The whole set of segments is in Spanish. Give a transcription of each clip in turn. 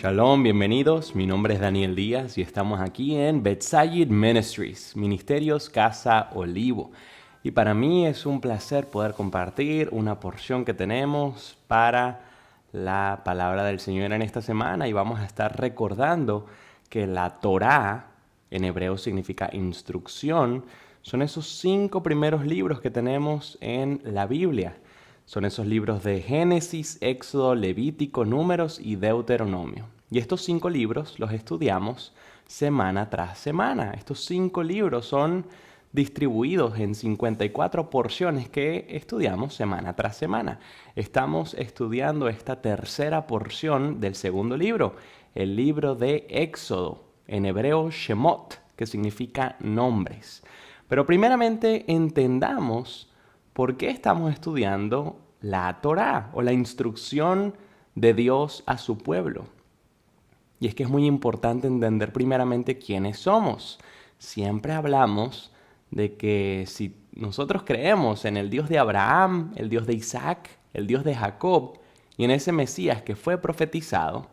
Shalom, bienvenidos. Mi nombre es Daniel Díaz y estamos aquí en Bethsaida Ministries, Ministerios Casa Olivo. Y para mí es un placer poder compartir una porción que tenemos para la palabra del Señor en esta semana y vamos a estar recordando que la Torá, en hebreo significa instrucción, son esos 5 primeros libros que tenemos en la Biblia. Son esos libros de Génesis, Éxodo, Levítico, Números y Deuteronomio. Y estos 5 libros los estudiamos semana tras semana. Estos 5 libros son distribuidos en 54 porciones que estudiamos semana tras semana. Estamos estudiando esta tercera porción del segundo libro, el libro de Éxodo, en hebreo Shemot, que significa nombres. Pero primeramente entendamos ¿por qué estamos estudiando la Torá o la instrucción de Dios a su pueblo? Y es que es muy importante entender primeramente quiénes somos. Siempre hablamos de que si nosotros creemos en el Dios de Abraham, el Dios de Isaac, el Dios de Jacob y en ese Mesías que fue profetizado,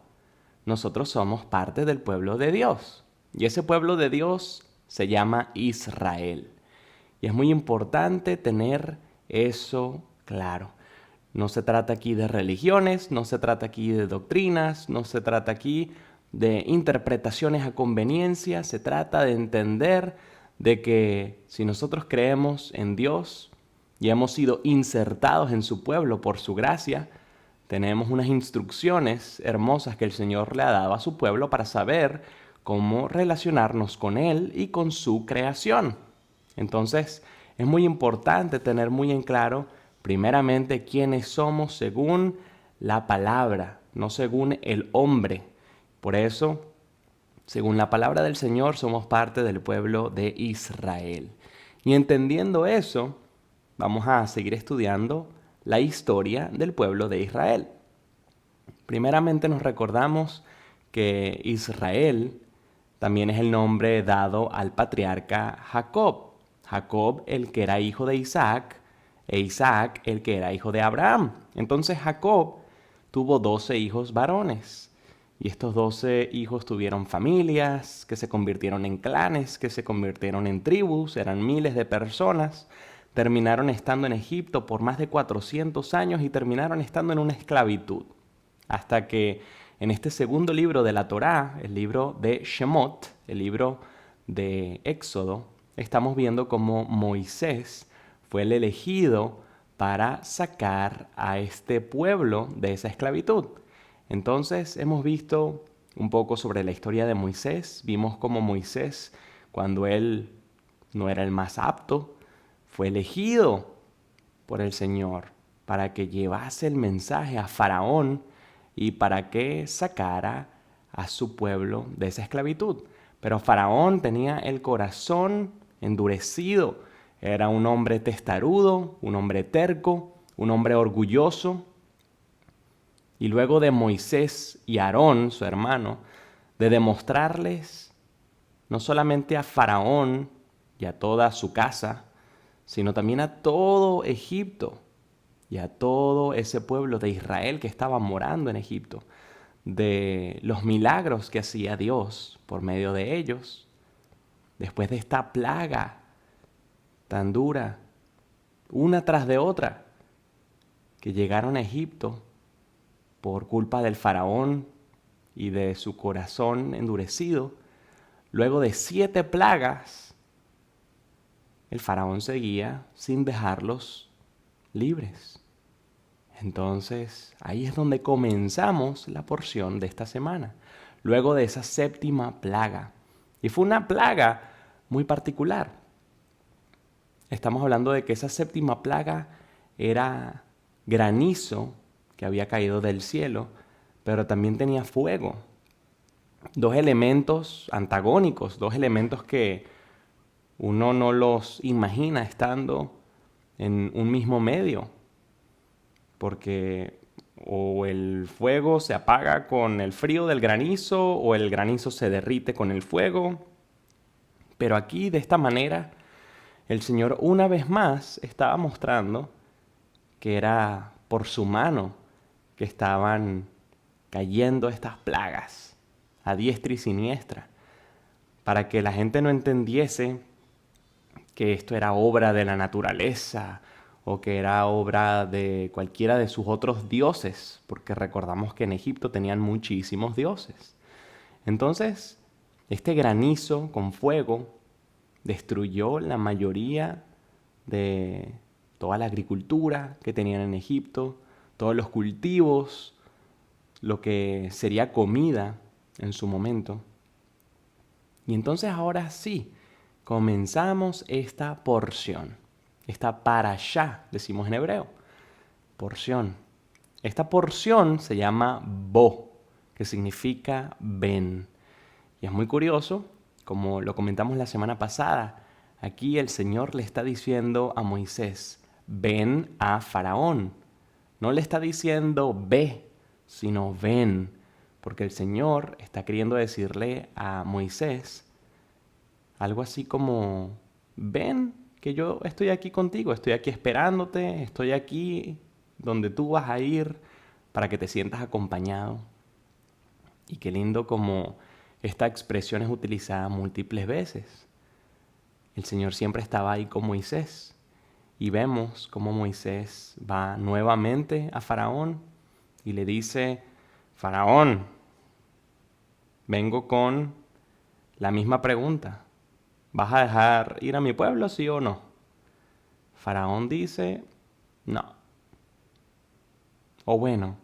nosotros somos parte del pueblo de Dios. Y ese pueblo de Dios se llama Israel. Y es muy importante tener eso claro. No se trata aquí de religiones, no se trata aquí de doctrinas, no se trata aquí de interpretaciones a conveniencia, se trata de entender de que si nosotros creemos en Dios y hemos sido insertados en su pueblo por su gracia, tenemos unas instrucciones hermosas que el Señor le ha dado a su pueblo para saber cómo relacionarnos con Él y con su creación. Entonces, es muy importante tener muy en claro, primeramente, quiénes somos según la palabra, no según el hombre. Por eso, según la palabra del Señor, somos parte del pueblo de Israel. Y entendiendo eso, vamos a seguir estudiando la historia del pueblo de Israel. Primeramente nos recordamos que Israel también es el nombre dado al patriarca Jacob. Jacob, el que era hijo de Isaac, e Isaac, el que era hijo de Abraham. Entonces Jacob tuvo 12 hijos varones. Y estos 12 hijos tuvieron familias, que se convirtieron en clanes, que se convirtieron en tribus, eran miles de personas. Terminaron estando en Egipto por más de 400 años y terminaron estando en una esclavitud. Hasta que en este segundo libro de la Torá, el libro de Shemot, el libro de Éxodo, estamos viendo cómo Moisés fue el elegido para sacar a este pueblo de esa esclavitud. Entonces hemos visto un poco sobre la historia de Moisés. Vimos cómo Moisés, cuando él no era el más apto, fue elegido por el Señor para que llevase el mensaje a Faraón y para que sacara a su pueblo de esa esclavitud. Pero Faraón tenía el corazón endurecido. Era un hombre testarudo, un hombre terco, un hombre orgulloso. Y luego de Moisés y Aarón, su hermano, de demostrarles no solamente a Faraón y a toda su casa, sino también a todo Egipto y a todo ese pueblo de Israel que estaba morando en Egipto, de los milagros que hacía Dios por medio de ellos, después de esta plaga tan dura, una tras de otra, que llegaron a Egipto por culpa del faraón y de su corazón endurecido. Luego de 7 plagas, el faraón seguía sin dejarlos libres. Entonces, ahí es donde comenzamos la porción de esta semana, luego de esa 7ª plaga. Y fue una plaga muy particular. Estamos hablando de que esa 7ª plaga era granizo que había caído del cielo, pero también tenía fuego. 2 elementos antagónicos, 2 elementos que uno no los imagina estando en un mismo medio, porque o el fuego se apaga con el frío del granizo o el granizo se derrite con el fuego. Pero aquí, de esta manera, el Señor una vez más estaba mostrando que era por su mano que estaban cayendo estas plagas a diestra y siniestra, para que la gente no entendiese que esto era obra de la naturaleza o que era obra de cualquiera de sus otros dioses, porque recordamos que en Egipto tenían muchísimos dioses. Entonces, este granizo con fuego destruyó la mayoría de toda la agricultura que tenían en Egipto, todos los cultivos, lo que sería comida en su momento. Y entonces ahora sí, comenzamos esta porción, esta parashá, decimos en hebreo, porción. Esta porción se llama Bo, que significa ven. Y es muy curioso, como lo comentamos la semana pasada, aquí el Señor le está diciendo a Moisés, ven a Faraón. No le está diciendo ve, sino ven, porque el Señor está queriendo decirle a Moisés algo así como, ven, que yo estoy aquí contigo, estoy aquí esperándote, estoy aquí donde tú vas a ir para que te sientas acompañado. Y qué lindo como esta expresión es utilizada múltiples veces. El Señor siempre estaba ahí con Moisés. Y vemos cómo Moisés va nuevamente a Faraón y le dice, Faraón, vengo con la misma pregunta. ¿Vas a dejar ir a mi pueblo, sí o no? Faraón dice, no. O bueno,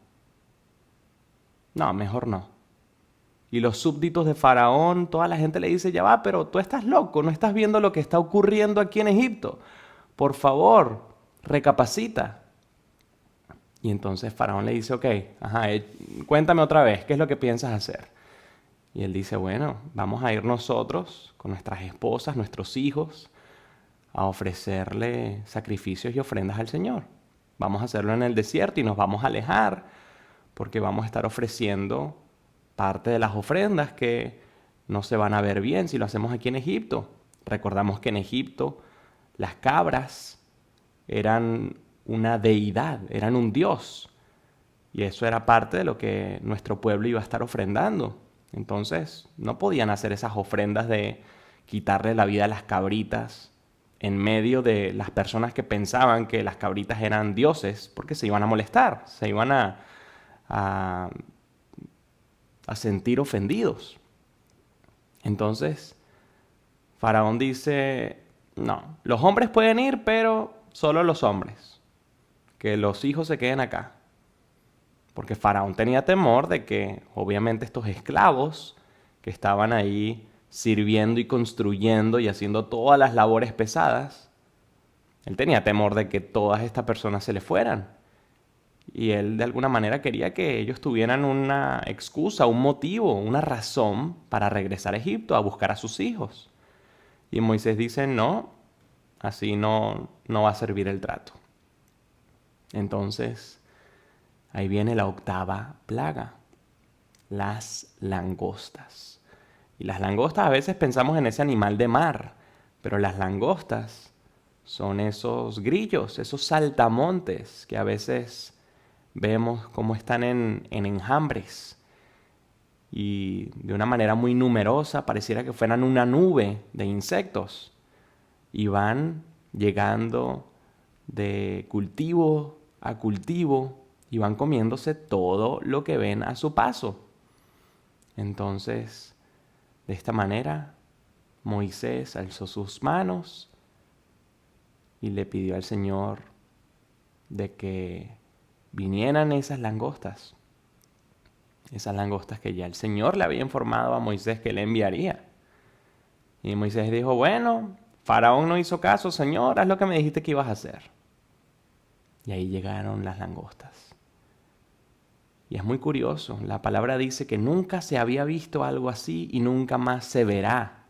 no, mejor no. Y los súbditos de Faraón, toda la gente le dice, ya va, pero tú estás loco, no estás viendo lo que está ocurriendo aquí en Egipto. Por favor, recapacita. Y entonces Faraón le dice, ok, cuéntame otra vez, ¿qué es lo que piensas hacer? Y él dice, bueno, vamos a ir nosotros con nuestras esposas, nuestros hijos, a ofrecerle sacrificios y ofrendas al Señor. Vamos a hacerlo en el desierto y nos vamos a alejar porque vamos a estar ofreciendo parte de las ofrendas que no se van a ver bien si lo hacemos aquí en Egipto. Recordamos que en Egipto las cabras eran una deidad, eran un dios. Y eso era parte de lo que nuestro pueblo iba a estar ofrendando. Entonces, no podían hacer esas ofrendas de quitarle la vida a las cabritas en medio de las personas que pensaban que las cabritas eran dioses, porque se iban a molestar, se iban a sentir ofendidos. Entonces, Faraón dice, no, los hombres pueden ir, pero solo los hombres. Que los hijos se queden acá. Porque Faraón tenía temor de que, obviamente, estos esclavos que estaban ahí sirviendo y construyendo y haciendo todas las labores pesadas, él tenía temor de que todas estas personas se le fueran. Y él de alguna manera quería que ellos tuvieran una excusa, un motivo, una razón para regresar a Egipto a buscar a sus hijos. Y Moisés dice, no, así no va a servir el trato. Entonces, ahí viene la octava plaga, las langostas. Y las langostas a veces pensamos en ese animal de mar, pero las langostas son esos grillos, esos saltamontes que a veces vemos cómo están en enjambres y de una manera muy numerosa, pareciera que fueran una nube de insectos y van llegando de cultivo a cultivo y van comiéndose todo lo que ven a su paso. Entonces, de esta manera, Moisés alzó sus manos y le pidió al Señor de que vinieran esas langostas que ya el Señor le había informado a Moisés que le enviaría. Y Moisés dijo, bueno, Faraón no hizo caso, Señor, haz lo que me dijiste que ibas a hacer. Y ahí llegaron las langostas. Y es muy curioso, la palabra dice que nunca se había visto algo así y nunca más se verá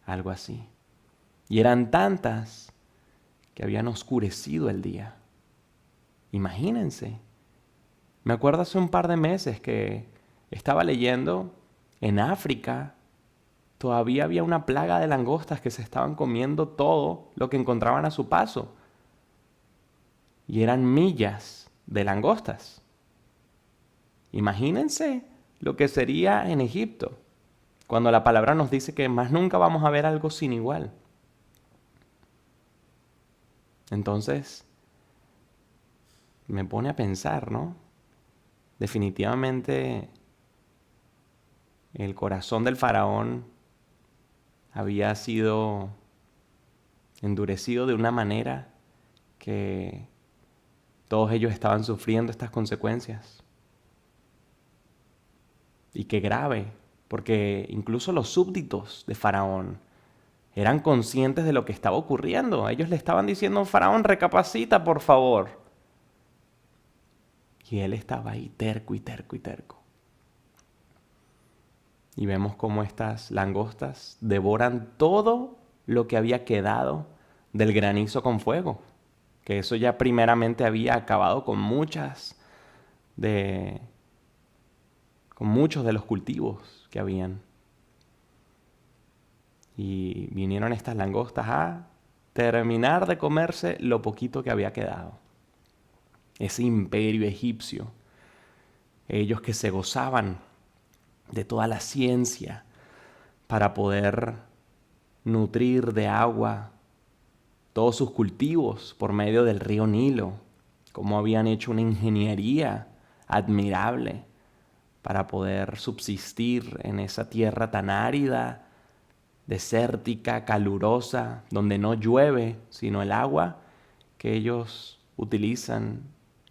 algo así. Y eran tantas que habían oscurecido el día. Imagínense. Me acuerdo hace un par de meses que estaba leyendo en África, todavía había una plaga de langostas que se estaban comiendo todo lo que encontraban a su paso. Y eran millas de langostas. Imagínense lo que sería en Egipto, cuando la palabra nos dice que más nunca vamos a ver algo sin igual. Entonces, me pone a pensar, ¿no? Definitivamente, el corazón del faraón había sido endurecido de una manera que todos ellos estaban sufriendo estas consecuencias. Y qué grave, porque incluso los súbditos de Faraón eran conscientes de lo que estaba ocurriendo. Ellos le estaban diciendo, Faraón, recapacita, por favor. Y él estaba ahí terco y terco y terco. Y vemos cómo estas langostas devoran todo lo que había quedado del granizo con fuego. Que eso ya primeramente había acabado con muchos de los cultivos que habían. Y vinieron estas langostas a terminar de comerse lo poquito que había quedado. Ese imperio egipcio, ellos que se gozaban de toda la ciencia para poder nutrir de agua todos sus cultivos por medio del río Nilo, cómo habían hecho una ingeniería admirable para poder subsistir en esa tierra tan árida, desértica, calurosa, donde no llueve, sino el agua que ellos utilizan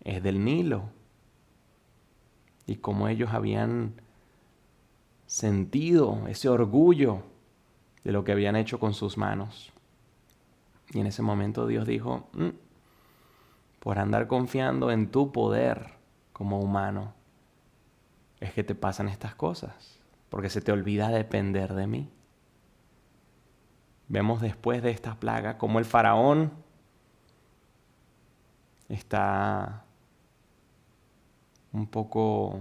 es del Nilo. Y cómo ellos habían sentido ese orgullo de lo que habían hecho con sus manos. Y en ese momento Dios dijo, por andar confiando en tu poder como humano, es que te pasan estas cosas, porque se te olvida depender de mí. Vemos después de esta plaga cómo el faraón está un poco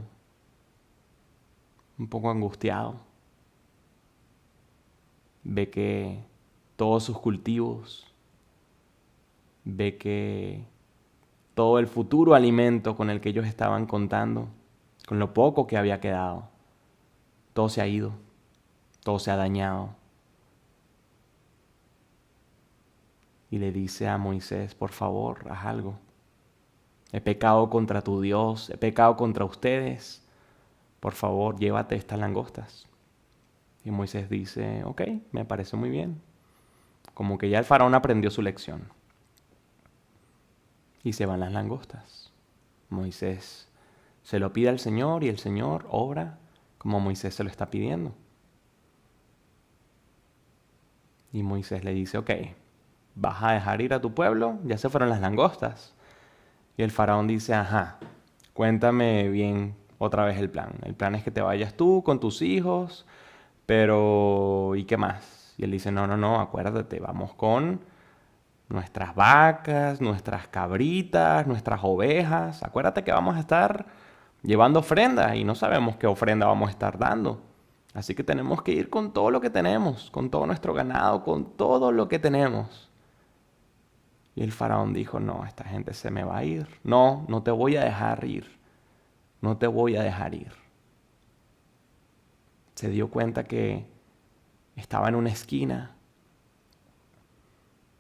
angustiado. Ve que todos sus cultivos, ve que todo el futuro alimento con el que ellos estaban contando, con lo poco que había quedado, todo se ha ido, todo se ha dañado. Y le dice a Moisés, por favor, haz algo. He pecado contra tu Dios, he pecado contra ustedes. Por favor, llévate estas langostas. Y Moisés dice, ok, me parece muy bien. Como que ya el faraón aprendió su lección. Y se van las langostas. Moisés se lo pide al Señor y el Señor obra como Moisés se lo está pidiendo. Y Moisés le dice, ok, ¿vas a dejar ir a tu pueblo? Ya se fueron las langostas. Y el faraón dice, ajá, cuéntame bien otra vez el plan. El plan es que te vayas tú con tus hijos, pero ¿y qué más? Y él dice, no, acuérdate, vamos con nuestras vacas, nuestras cabritas, nuestras ovejas. Acuérdate que vamos a estar llevando ofrendas y no sabemos qué ofrenda vamos a estar dando. Así que tenemos que ir con todo lo que tenemos, con todo nuestro ganado, con todo lo que tenemos. Y el faraón dijo, no, esta gente se me va a ir. No, no te voy a dejar ir. No te voy a dejar ir. Se dio cuenta que estaba en una esquina.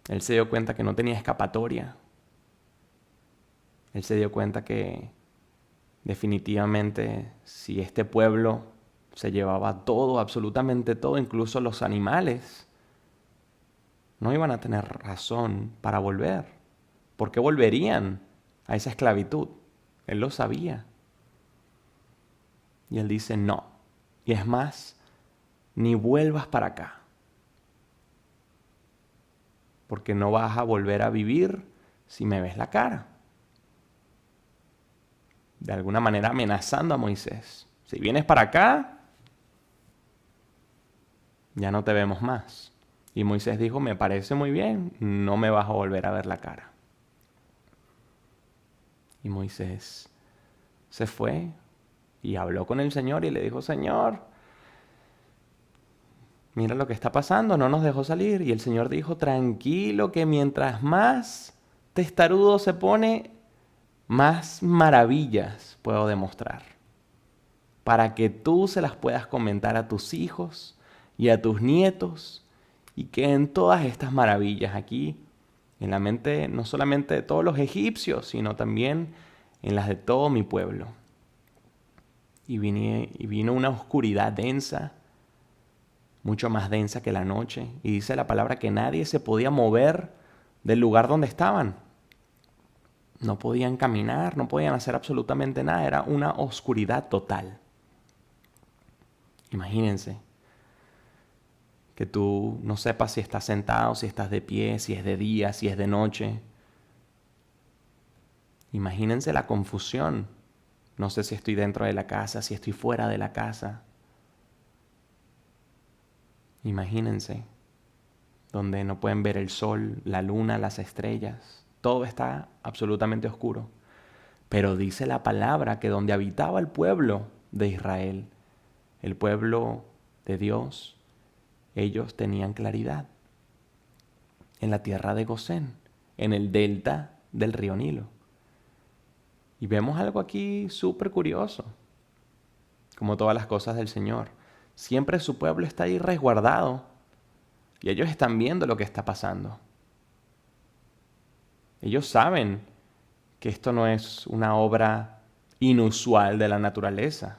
Él se dio cuenta que no tenía escapatoria. Él se dio cuenta que definitivamente si este pueblo se llevaba todo, absolutamente todo, incluso los animales, no iban a tener razón para volver. ¿Por qué volverían a esa esclavitud? Él lo sabía. Y él dice, no. Y es más, ni vuelvas para acá. Porque no vas a volver a vivir si me ves la cara. De alguna manera amenazando a Moisés. Si vienes para acá, ya no te vemos más. Y Moisés dijo, me parece muy bien, no me vas a volver a ver la cara. Y Moisés se fue y habló con el Señor y le dijo, Señor, mira lo que está pasando, no nos dejó salir. Y el Señor dijo, tranquilo, que mientras más testarudo se pone, más maravillas puedo demostrar. para que tú se las puedas comentar a tus hijos y a tus nietos y queden todas estas maravillas aquí en la mente no solamente de todos los egipcios, sino también en las de todo mi pueblo. Y vino una oscuridad densa, mucho más densa que la noche. Y dice la palabra que nadie se podía mover del lugar donde estaban. No podían caminar, no podían hacer absolutamente nada. Era una oscuridad total. Imagínense que tú no sepas si estás sentado, si estás de pie, si es de día, si es de noche. Imagínense la confusión. No sé si estoy dentro de la casa, si estoy fuera de la casa. Imagínense, donde no pueden ver el sol, la luna, las estrellas. Todo está absolutamente oscuro. Pero dice la palabra que donde habitaba el pueblo de Israel, el pueblo de Dios, ellos tenían claridad. En la tierra de Gosén, en el delta del río Nilo. Y vemos algo aquí súper curioso, como todas las cosas del Señor. Siempre su pueblo está ahí resguardado y ellos están viendo lo que está pasando. Ellos saben que esto no es una obra inusual de la naturaleza.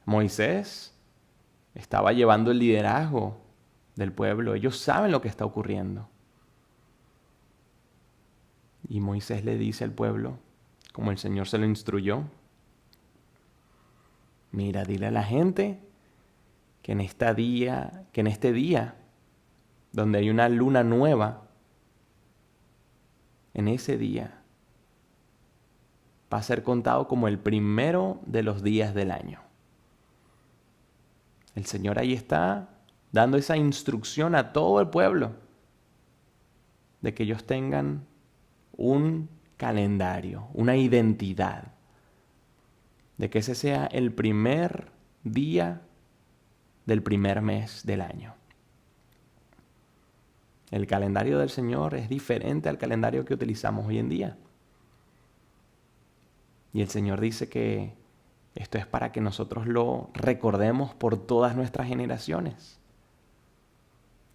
Moisés estaba llevando el liderazgo del pueblo. Ellos saben lo que está ocurriendo. Y Moisés le dice al pueblo, como el Señor se lo instruyó, mira, dile a la gente que en este día, donde hay una luna nueva, en ese día va a ser contado como el primero de los días del año. El Señor ahí está dando esa instrucción a todo el pueblo de que ellos tengan un calendario, una identidad, de que ese sea el primer día del primer mes del año. El calendario del Señor es diferente al calendario que utilizamos hoy en día. Y el Señor dice que esto es para que nosotros lo recordemos por todas nuestras generaciones.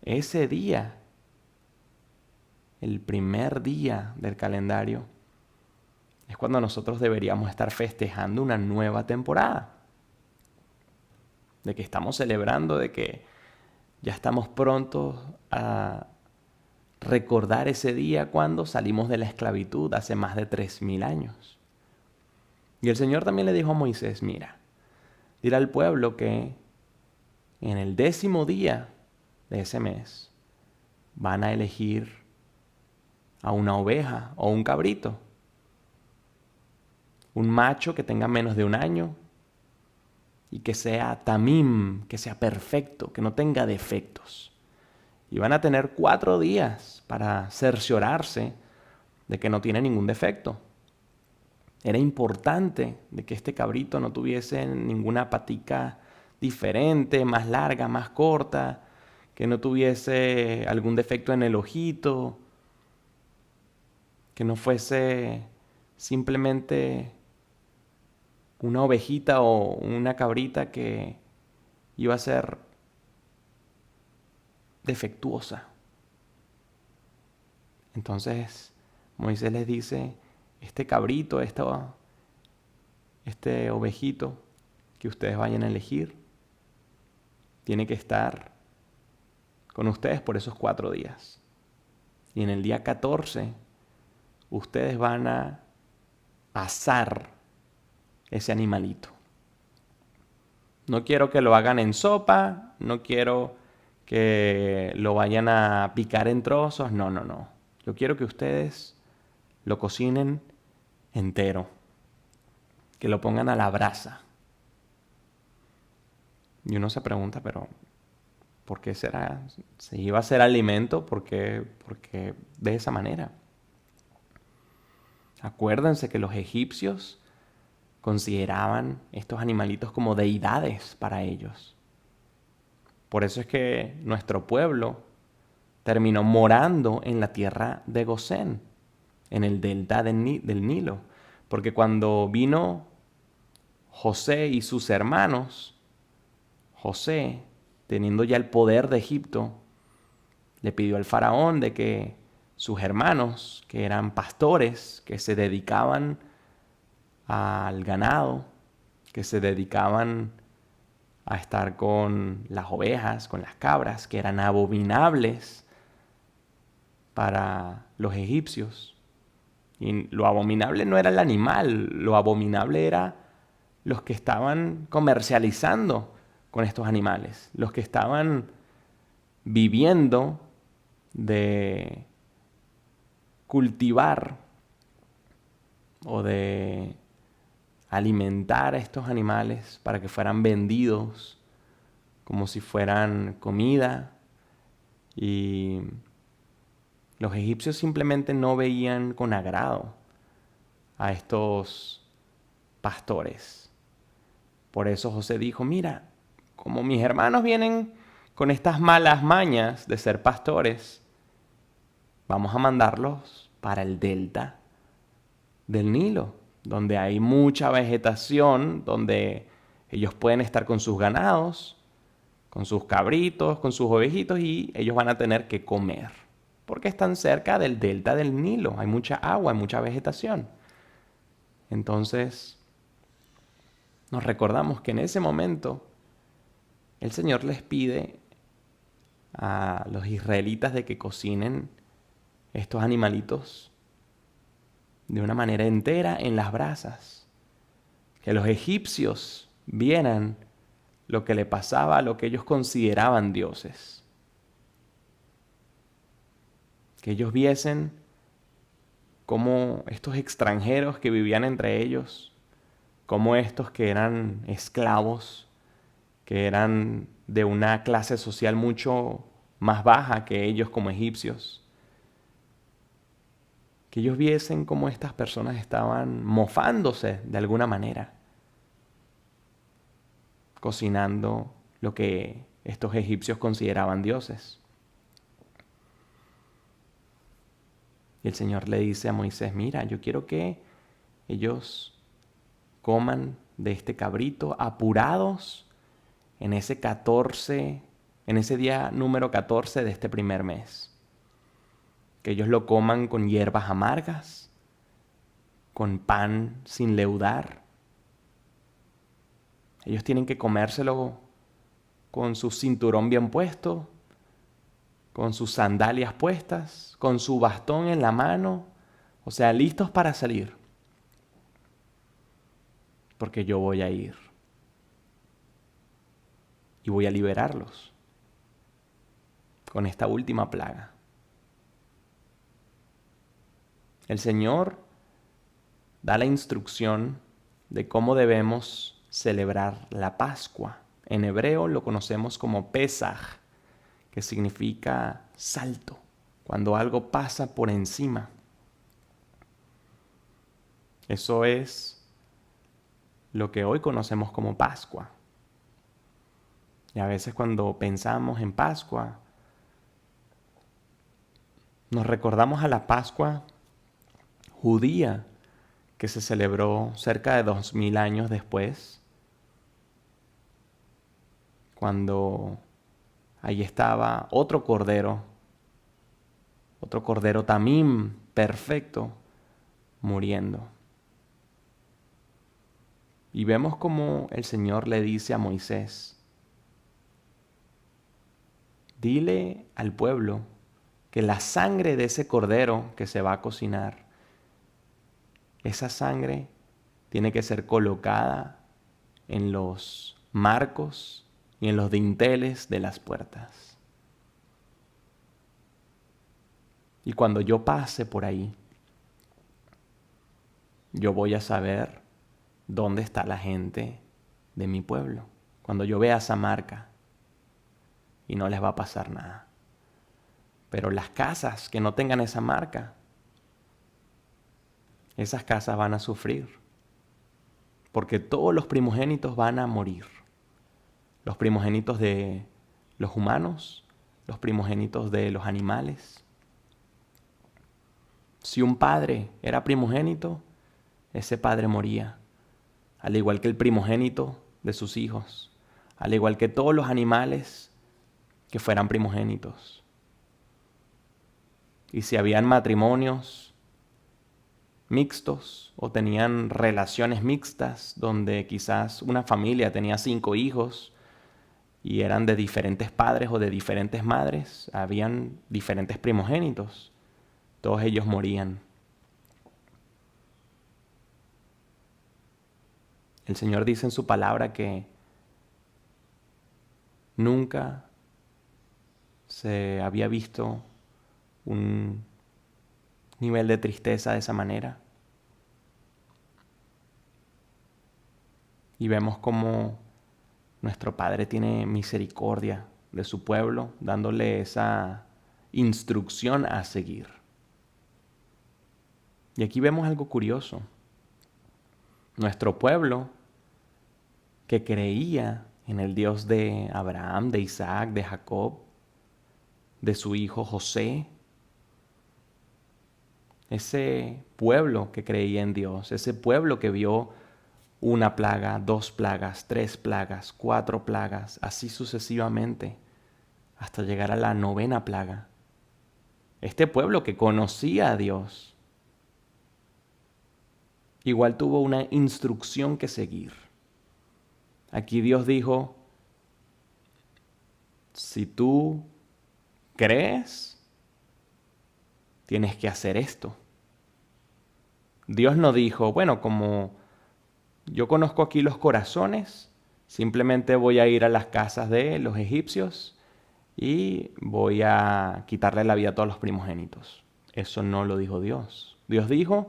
Ese día, el primer día del calendario, es cuando nosotros deberíamos estar festejando una nueva temporada. De que estamos celebrando, de que ya estamos prontos a recordar ese día cuando salimos de la esclavitud hace más de 3000 años. Y el Señor también le dijo a Moisés, mira, dile al pueblo que en el 10º día de ese mes van a elegir a una oveja o un cabrito, un macho que tenga menos de 1 año y que sea tamim, que sea perfecto, que no tenga defectos. Y van a tener 4 días para cerciorarse de que no tiene ningún defecto. Era importante de que este cabrito no tuviese ninguna patica diferente, más larga, más corta, que no tuviese algún defecto en el ojito, que no fuese simplemente una ovejita o una cabrita que iba a ser defectuosa. Entonces Moisés les dice, este cabrito, este ovejito que ustedes vayan a elegir, tiene que estar con ustedes por esos 4 días. Y en el día 14, ustedes van a asar ese animalito. No quiero que lo hagan en sopa, no quiero que lo vayan a picar en trozos, no. Yo quiero que ustedes lo cocinen entero, que lo pongan a la brasa. Y uno se pregunta, pero ¿por qué será? Si iba a ser alimento, ¿por qué de esa manera? Acuérdense que los egipcios consideraban estos animalitos como deidades para ellos. Por eso es que nuestro pueblo terminó morando en la tierra de Gosén, en el delta del Nilo. Porque cuando vino José y sus hermanos, José, teniendo ya el poder de Egipto, le pidió al faraón de que sus hermanos, que eran pastores, que se dedicaban al ganado, que se dedicaban a estar con las ovejas, con las cabras, que eran abominables para los egipcios. Y lo abominable no era el animal, lo abominable era los que estaban comercializando con estos animales, los que estaban viviendo de cultivar o de alimentar a estos animales para que fueran vendidos como si fueran comida. Y los egipcios simplemente no veían con agrado a estos pastores. Por eso José dijo, mira, como mis hermanos vienen con estas malas mañas de ser pastores, vamos a mandarlos para el delta del Nilo, donde hay mucha vegetación, donde ellos pueden estar con sus ganados, con sus cabritos, con sus ovejitos, y ellos van a tener que comer, porque están cerca del delta del Nilo, hay mucha agua, hay mucha vegetación. Entonces, nos recordamos que en ese momento el Señor les pide a los israelitas de que cocinen estos animalitos de una manera entera en las brasas. Que los egipcios vieran lo que le pasaba a lo que ellos consideraban dioses. Que ellos viesen cómo estos extranjeros que vivían entre ellos, cómo estos que eran esclavos, que eran de una clase social mucho más baja que ellos como egipcios, que ellos viesen cómo estas personas estaban mofándose de alguna manera, cocinando lo que estos egipcios consideraban dioses. Y el Señor le dice a Moisés, mira, yo quiero que ellos coman de este cabrito apurados en ese día número 14 de este primer mes. Que ellos lo coman con hierbas amargas, con pan sin leudar. Ellos tienen que comérselo con su cinturón bien puesto, con sus sandalias puestas, con su bastón en la mano, o sea, listos para salir. Porque yo voy a ir y voy a liberarlos con esta última plaga. El Señor da la instrucción de cómo debemos celebrar la Pascua. En hebreo lo conocemos como Pesaj, que significa salto, cuando algo pasa por encima. Eso es lo que hoy conocemos como Pascua. Y a veces cuando pensamos en Pascua, nos recordamos a la Pascua judía que se celebró cerca de 2000 años después, cuando ahí estaba otro cordero tamim perfecto, muriendo. Y vemos como el Señor le dice a Moisés, dile al pueblo que la sangre de ese cordero que se va a cocinar, esa sangre tiene que ser colocada en los marcos y en los dinteles de las puertas. Y cuando yo pase por ahí, yo voy a saber dónde está la gente de mi pueblo. Cuando yo vea esa marca, y no les va a pasar nada. Pero las casas que no tengan esa marca, esas casas van a sufrir. Porque todos los primogénitos van a morir. Los primogénitos de los humanos, los primogénitos de los animales. Si un padre era primogénito, ese padre moría al igual que el primogénito de sus hijos, al igual que todos los animales que fueran primogénitos. Y si habían matrimonios mixtos o tenían relaciones mixtas donde quizás una familia tenía 5 hijos y eran de diferentes padres o de diferentes madres, habían diferentes primogénitos. Todos ellos morían. El Señor dice en su palabra que nunca se había visto un nivel de tristeza de esa manera. Y vemos cómo nuestro Padre tiene misericordia de su pueblo, dándole esa instrucción a seguir. Y aquí vemos algo curioso. Nuestro pueblo, que creía en el Dios de Abraham, de Isaac, de Jacob, de su hijo José, ese pueblo que creía en Dios, ese pueblo que vio 1 plaga, 2 plagas, 3 plagas, 4 plagas, así sucesivamente, hasta llegar a la 9ª plaga. Este pueblo que conocía a Dios, igual tuvo una instrucción que seguir. Aquí Dios dijo, si tú crees, tienes que hacer esto. Dios no dijo, bueno, como yo conozco aquí los corazones, simplemente voy a ir a las casas de los egipcios y voy a quitarle la vida a todos los primogénitos. Eso no lo dijo Dios. Dios dijo,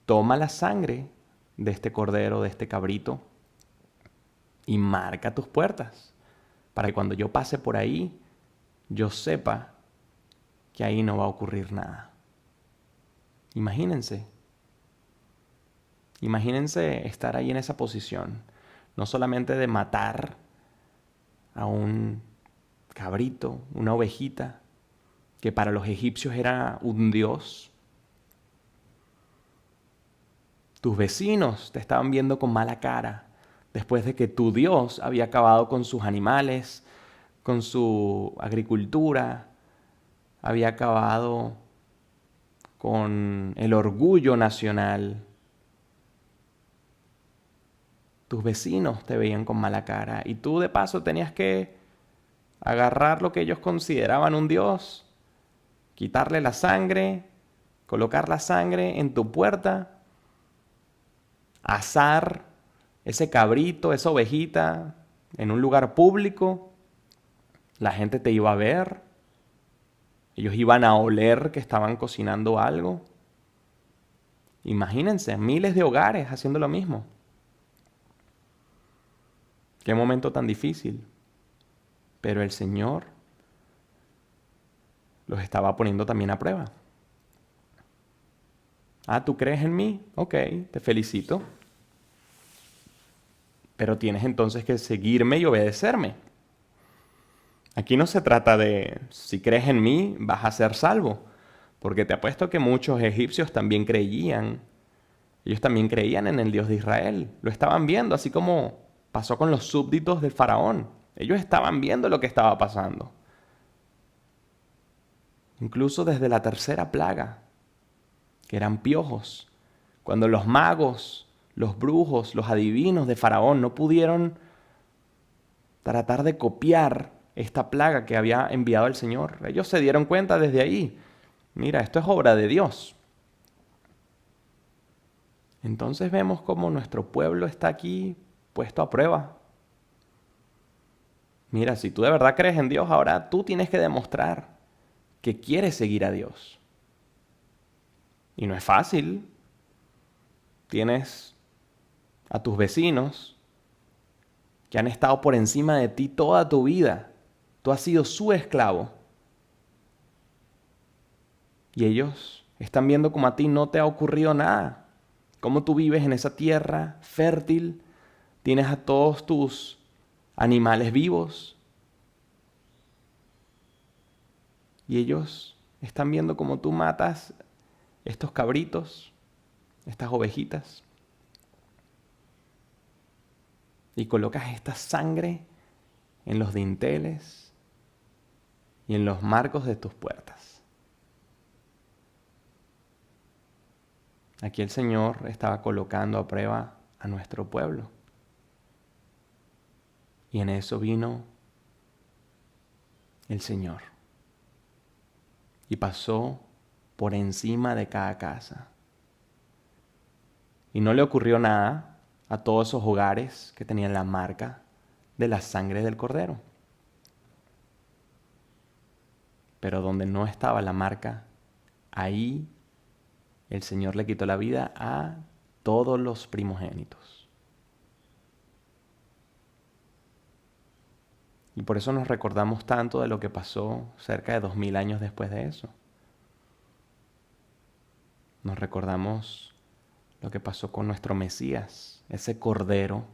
toma la sangre de este cordero, de este cabrito, y marca tus puertas, para que cuando yo pase por ahí, yo sepa que ahí no va a ocurrir nada. Imagínense estar ahí en esa posición, no solamente de matar a un cabrito, una ovejita, que para los egipcios era un dios. Tus vecinos te estaban viendo con mala cara después de que tu Dios había acabado con sus animales, con su agricultura, había acabado con el orgullo nacional. Tus vecinos te veían con mala cara y tú de paso tenías que agarrar lo que ellos consideraban un dios, quitarle la sangre, colocar la sangre en tu puerta, asar ese cabrito, esa ovejita en un lugar público. La gente te iba a ver. Ellos iban a oler que estaban cocinando algo. Imagínense, miles de hogares haciendo lo mismo. Qué momento tan difícil. Pero el Señor los estaba poniendo también a prueba. Ah, ¿tú crees en mí? Ok, te felicito. Pero tienes entonces que seguirme y obedecerme. Aquí no se trata de si crees en mí vas a ser salvo, porque te apuesto que muchos egipcios también creían. Ellos también creían en el Dios de Israel. Lo estaban viendo, así como pasó con los súbditos del faraón. Ellos estaban viendo lo que estaba pasando. Incluso desde la 3ª plaga, que eran piojos, cuando los magos, los brujos, los adivinos de faraón no pudieron tratar de copiar esta plaga que había enviado el Señor. Ellos se dieron cuenta desde ahí. Mira, esto es obra de Dios. Entonces vemos cómo nuestro pueblo está aquí puesto a prueba. Mira, si tú de verdad crees en Dios, ahora tú tienes que demostrar que quieres seguir a Dios. Y no es fácil. Tienes a tus vecinos que han estado por encima de ti toda tu vida. Tú has sido su esclavo. Y ellos están viendo como a ti no te ha ocurrido nada. Cómo tú vives en esa tierra fértil. Tienes a todos tus animales vivos. Y ellos están viendo cómo tú matas estos cabritos, estas ovejitas. y colocas esta sangre en los dinteles y en los marcos de tus puertas. Aquí el Señor estaba colocando a prueba a nuestro pueblo. Y en eso vino el Señor. Y pasó por encima de cada casa. Y no le ocurrió nada a todos esos hogares que tenían la marca de la sangre del Cordero. Pero donde no estaba la marca, ahí el Señor le quitó la vida a todos los primogénitos. Y por eso nos recordamos tanto de lo que pasó cerca de 2000 años después de eso. Nos recordamos lo que pasó con nuestro Mesías, ese Cordero,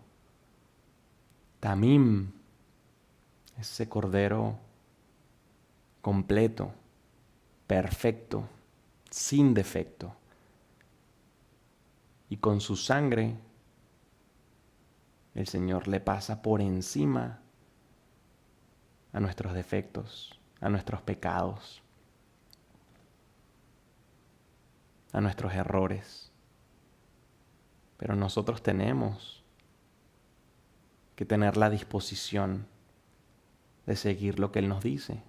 Tamim, ese Cordero completo, perfecto, sin defecto. Y con su sangre, el Señor le pasa por encima a nuestros defectos, a nuestros pecados, a nuestros errores. Pero nosotros tenemos que tener la disposición de seguir lo que Él nos dice.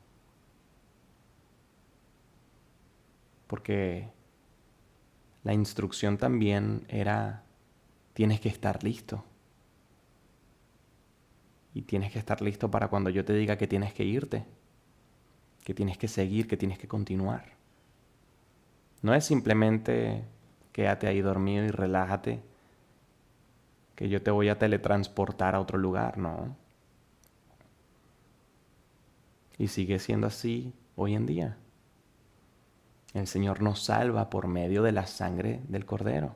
Porque la instrucción también era, tienes que estar listo. Y tienes que estar listo para cuando yo te diga que tienes que irte, que tienes que seguir, que tienes que continuar. No es simplemente quédate ahí dormido y relájate, que yo te voy a teletransportar a otro lugar, no. Y sigue siendo así hoy en día. El Señor nos salva por medio de la sangre del Cordero.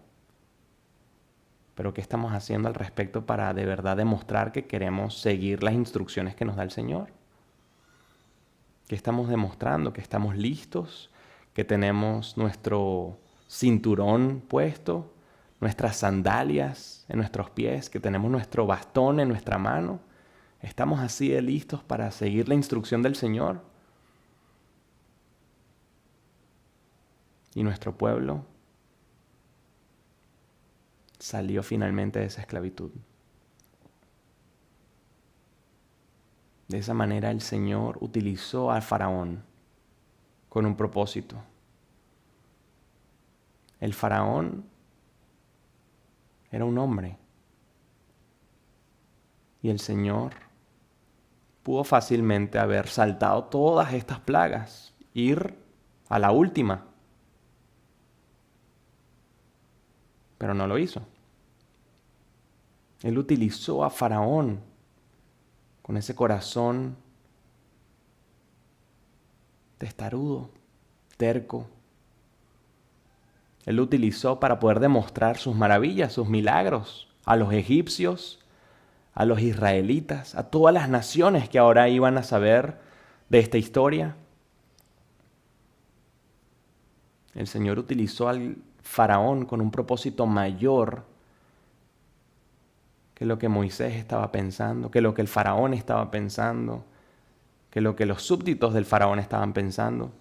Pero ¿qué estamos haciendo al respecto para de verdad demostrar que queremos seguir las instrucciones que nos da el Señor? ¿Qué estamos demostrando? Que estamos listos, que tenemos nuestro cinturón puesto, nuestras sandalias en nuestros pies, que tenemos nuestro bastón en nuestra mano. ¿Estamos así de listos para seguir la instrucción del Señor? Y nuestro pueblo salió finalmente de esa esclavitud. De esa manera el Señor utilizó al faraón con un propósito. El faraón era un hombre y el Señor pudo fácilmente haber saltado todas estas plagas, ir a la última, pero no lo hizo. Él utilizó a Faraón con ese corazón testarudo, terco. Él lo utilizó para poder demostrar sus maravillas, sus milagros a los egipcios, a los israelitas, a todas las naciones que ahora iban a saber de esta historia. El Señor utilizó al Faraón con un propósito mayor que lo que Moisés estaba pensando, que lo que el Faraón estaba pensando, que lo que los súbditos del Faraón estaban pensando.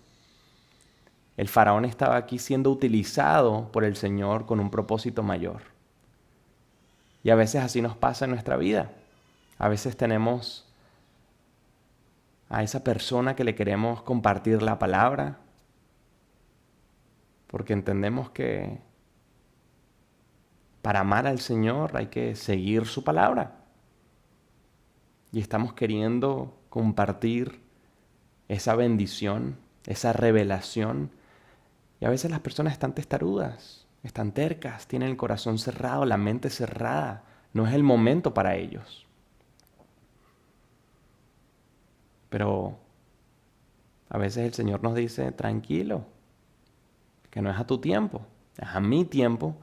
El Faraón estaba aquí siendo utilizado por el Señor con un propósito mayor. Y a veces así nos pasa en nuestra vida. A veces tenemos a esa persona que le queremos compartir la palabra, porque entendemos que para amar al Señor hay que seguir su palabra. Y estamos queriendo compartir esa bendición, esa revelación. Y a veces las personas están testarudas, están tercas, tienen el corazón cerrado, la mente cerrada. No es el momento para ellos. Pero a veces el Señor nos dice, tranquilo, que no es a tu tiempo, es a mi tiempo.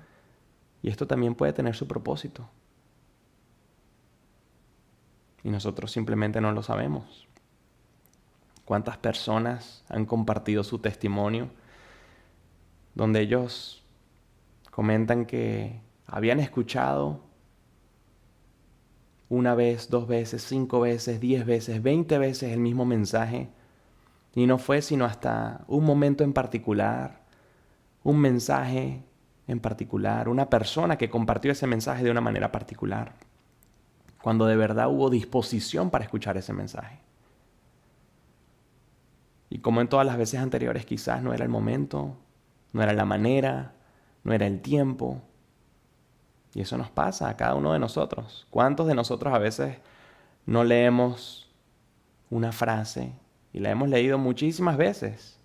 Y esto también puede tener su propósito. Y nosotros simplemente no lo sabemos. ¿Cuántas personas han compartido su testimonio donde ellos comentan que habían escuchado una vez, 2 veces, 5 veces, 10 veces, 20 veces el mismo mensaje. Y no fue sino hasta un momento en particular, un mensaje en particular, una persona que compartió ese mensaje de una manera particular, cuando de verdad hubo disposición para escuchar ese mensaje. Y como en todas las veces anteriores, quizás no era el momento, no era la manera, no era el tiempo. Y eso nos pasa a cada uno de nosotros. ¿Cuántos de nosotros a veces no leemos una frase y la hemos leído muchísimas veces?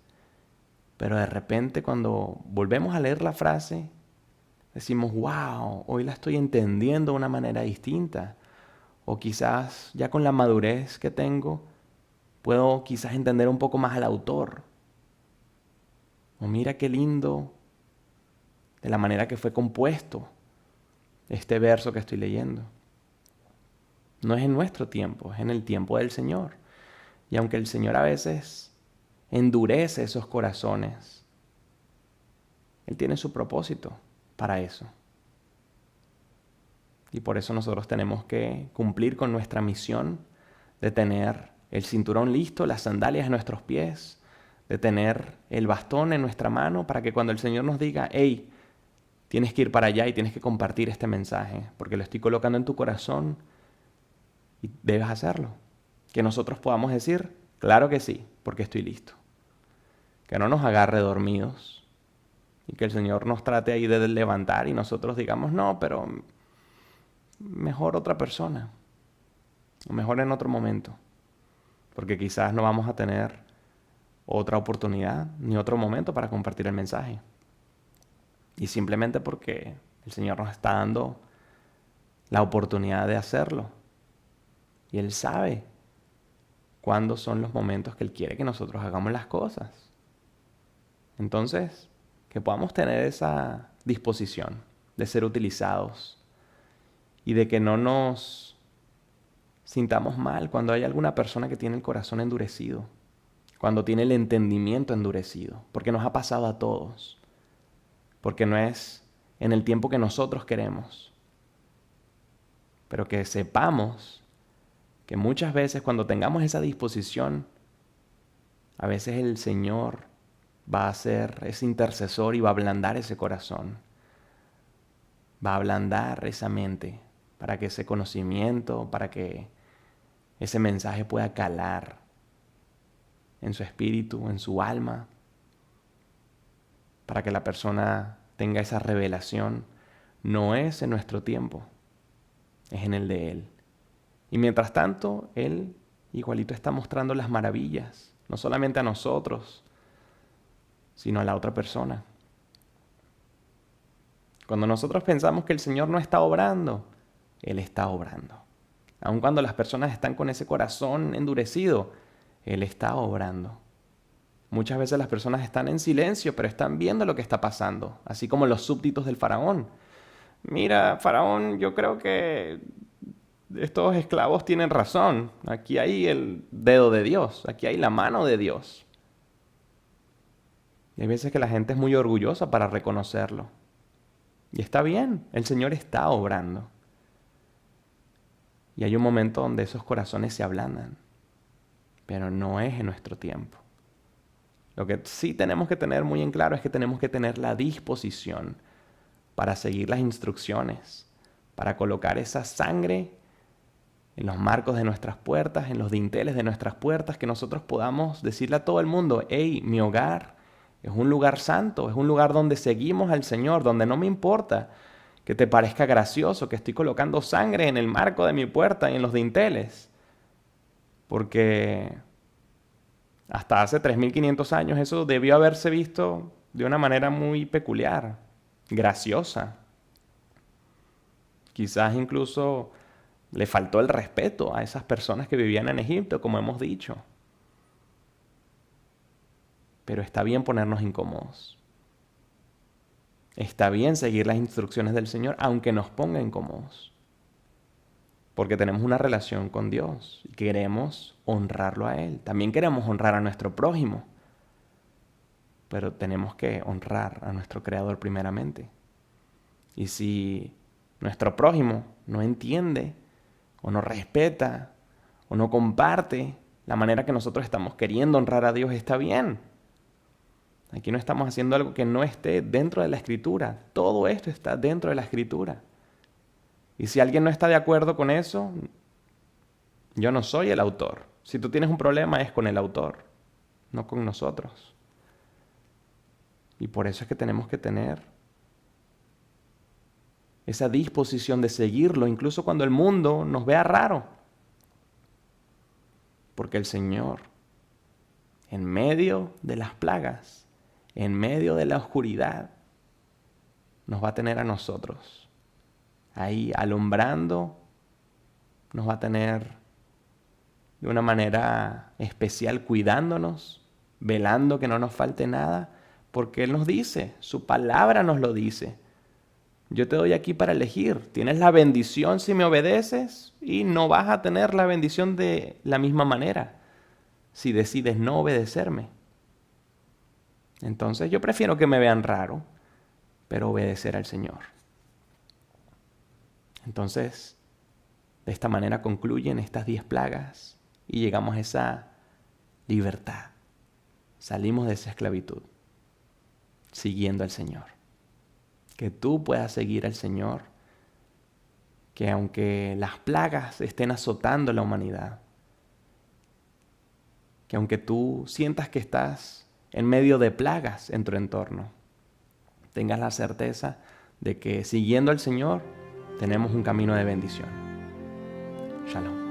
Pero de repente cuando volvemos a leer la frase, decimos, wow, hoy la estoy entendiendo de una manera distinta. O quizás ya con la madurez que tengo, puedo quizás entender un poco más al autor. O mira qué lindo de la manera que fue compuesto este verso que estoy leyendo. No es en nuestro tiempo, es en el tiempo del Señor. Y aunque el Señor a veces endurece esos corazones, Él tiene su propósito para eso. Y por eso nosotros tenemos que cumplir con nuestra misión de tener el cinturón listo, las sandalias en nuestros pies, de tener el bastón en nuestra mano para que cuando el Señor nos diga, hey, tienes que ir para allá y tienes que compartir este mensaje, porque lo estoy colocando en tu corazón y debes hacerlo. Que nosotros podamos decir, claro que sí, porque estoy listo. Que no nos agarre dormidos y que el Señor nos trate ahí de levantar y nosotros digamos, no, pero mejor otra persona, o mejor en otro momento, porque quizás no vamos a tener otra oportunidad ni otro momento para compartir el mensaje. Y simplemente porque el Señor nos está dando la oportunidad de hacerlo. Y Él sabe cuándo son los momentos que Él quiere que nosotros hagamos las cosas. Entonces, que podamos tener esa disposición de ser utilizados y de que no nos sintamos mal cuando hay alguna persona que tiene el corazón endurecido, cuando tiene el entendimiento endurecido, porque nos ha pasado a todos, porque no es en el tiempo que nosotros queremos, pero que sepamos que muchas veces cuando tengamos esa disposición, a veces el Señor va a ser ese intercesor y va a ablandar ese corazón, va a ablandar esa mente para que ese conocimiento, para que ese mensaje pueda calar en su espíritu, en su alma, para que la persona tenga esa revelación. No es en nuestro tiempo, es en el de Él. Y mientras tanto, Él igualito está mostrando las maravillas, no solamente a nosotros, sino a la otra persona. Cuando nosotros pensamos que el Señor no está obrando, Él está obrando. Aun cuando las personas están con ese corazón endurecido, Él está obrando. Muchas veces las personas están en silencio, pero están viendo lo que está pasando, así como los súbditos del faraón. Mira, faraón, yo creo que estos esclavos tienen razón. Aquí hay el dedo de Dios, aquí hay la mano de Dios. Y hay veces que la gente es muy orgullosa para reconocerlo. Y está bien, el Señor está obrando. Y hay un momento donde esos corazones se ablandan, pero no es en nuestro tiempo. Lo que sí tenemos que tener muy en claro es que tenemos que tener la disposición para seguir las instrucciones, para colocar esa sangre en los marcos de nuestras puertas, en los dinteles de nuestras puertas, que nosotros podamos decirle a todo el mundo, hey, mi hogar es un lugar santo, es un lugar donde seguimos al Señor, donde no me importa que te parezca gracioso que estoy colocando sangre en el marco de mi puerta y en los dinteles, porque hasta hace 3500 años eso debió haberse visto de una manera muy peculiar, graciosa. Quizás incluso le faltó el respeto a esas personas que vivían en Egipto, como hemos dicho. Pero está bien ponernos incómodos. Está bien seguir las instrucciones del Señor, aunque nos ponga incómodos. Porque tenemos una relación con Dios y queremos honrarlo a Él. También queremos honrar a nuestro prójimo. Pero tenemos que honrar a nuestro Creador primeramente. Y si nuestro prójimo no entiende o no respeta, o no comparte la manera que nosotros estamos queriendo honrar a Dios, está bien. Aquí no estamos haciendo algo que no esté dentro de la Escritura. Todo esto está dentro de la Escritura. Y si alguien no está de acuerdo con eso, yo no soy el autor. Si tú tienes un problema es con el autor, no con nosotros. Y por eso es que tenemos que tener esa disposición de seguirlo, incluso cuando el mundo nos vea raro. Porque el Señor, en medio de las plagas, en medio de la oscuridad, nos va a tener a nosotros ahí alumbrando, nos va a tener de una manera especial cuidándonos, velando que no nos falte nada, porque Él nos dice, su palabra nos lo dice. Yo te doy aquí para elegir. Tienes la bendición si me obedeces y no vas a tener la bendición de la misma manera si decides no obedecerme. Entonces yo prefiero que me vean raro, pero obedecer al Señor. Entonces, de esta manera concluyen estas 10 plagas y llegamos a esa libertad. Salimos de esa esclavitud, siguiendo al Señor. Que tú puedas seguir al Señor, que aunque las plagas estén azotando la humanidad, que aunque tú sientas que estás en medio de plagas en tu entorno, tengas la certeza de que siguiendo al Señor tenemos un camino de bendición. Shalom.